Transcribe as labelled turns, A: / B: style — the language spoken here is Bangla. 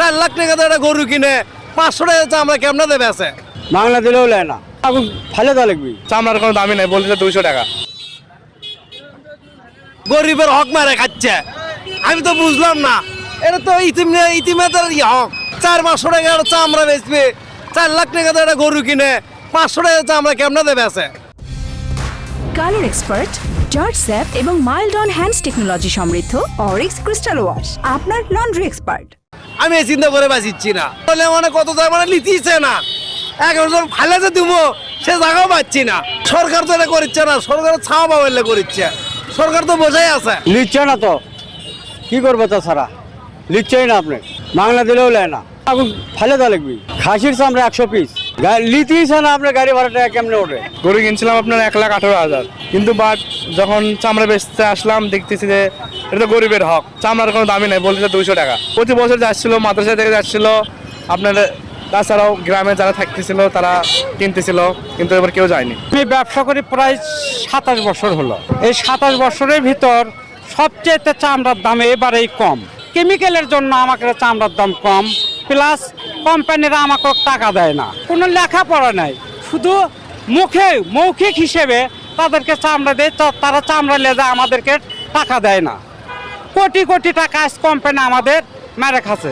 A: 4 লাখ টাকা দিয়ে একটা গরু কিনে 500 টাকা চামড়া কেমনে দেবে আছে?
B: বাংলা দিলেও লেয় না, এখন ফেলে দেওয়া লাগবি।
C: চামড়ার কোনো দামই নাই, বলছে 200 টাকা।
A: গরিবের হক মারে খাচ্ছে, আমি তো বুঝলাম না। এটা তো ইতিমেদের হক। 4-500 টাকা একটা চামড়া বেচবে, 4 লাখ টাকা দিয়ে একটা গরু কিনে 500 টাকা চামড়া কেমনে দেবে আছে?
D: কালার এক্সপার্ট, জর্জ স্যাপ এবং মাইল্ড অন হ্যান্ডস টেকনোলজি সমৃদ্ধ অরিক্স ক্রিস্টাল ওয়াশ আপনার লন্ড্রি এক্সপার্ট।
A: আমি এই চিন্তা করে বাঁচিচ্ছি না, বলে মানে কত দাম মানে লিতিছে না। এখন ফালে যে দিব সে জায়গাও পাচ্ছি না। সরকার তো এটা করছে না, সরকারের ছাওয়া পাওয়ালে করছে, সরকার তো বোঝাই আছে।
B: লিখছে না তো কি করবো, তাছাড়া লিখছেই না আপনি। বাংলা দিলেও লেয় না, এখন ফেলে দেওয়া লাগবি। খাসির চামড়া 100 পিস লিতিছে না, আপনার গাড়ি ভাড়া টাকা কেমনে ওঠে?
C: গরু কিনছিলাম আপনার 1,18,000, কিন্তু বাট যখন চামড়া বেচতে আসলাম দেখতেছি যে এটা তো গরিবের হক, চামড়ার কোনো দামই নাই, বলছে 200 টাকা। প্রতি বছর যাচ্ছিল, মাদ্রাসা থেকে যাচ্ছিল আপনার, তাছাড়াও গ্রামে যারা থাকতেছিল তারা কিনতেছিল, কিন্তু এবার কেউ যায়নি।
B: আমি ব্যবসা করি প্রায় 27 বছর হলো। এই 27 বছরের ভিতর সবচেয়ে চামড়ার দাম এবারেই কম। কেমিক্যালের জন্য আমাকে চামড়ার দাম কম, প্লাস কোম্পানিরা আমাকে টাকা দেয় না, কোনো লেখাপড়া নাই, শুধু মৌখিক হিসেবে তাদেরকে চামড়া দেয়, তারা চামড়া নিয়ে যায়, আমাদেরকে টাকা দেয় না। কোটি কোটি টাকা কোম্পানি আমাদের মেরে খাচ্ছে।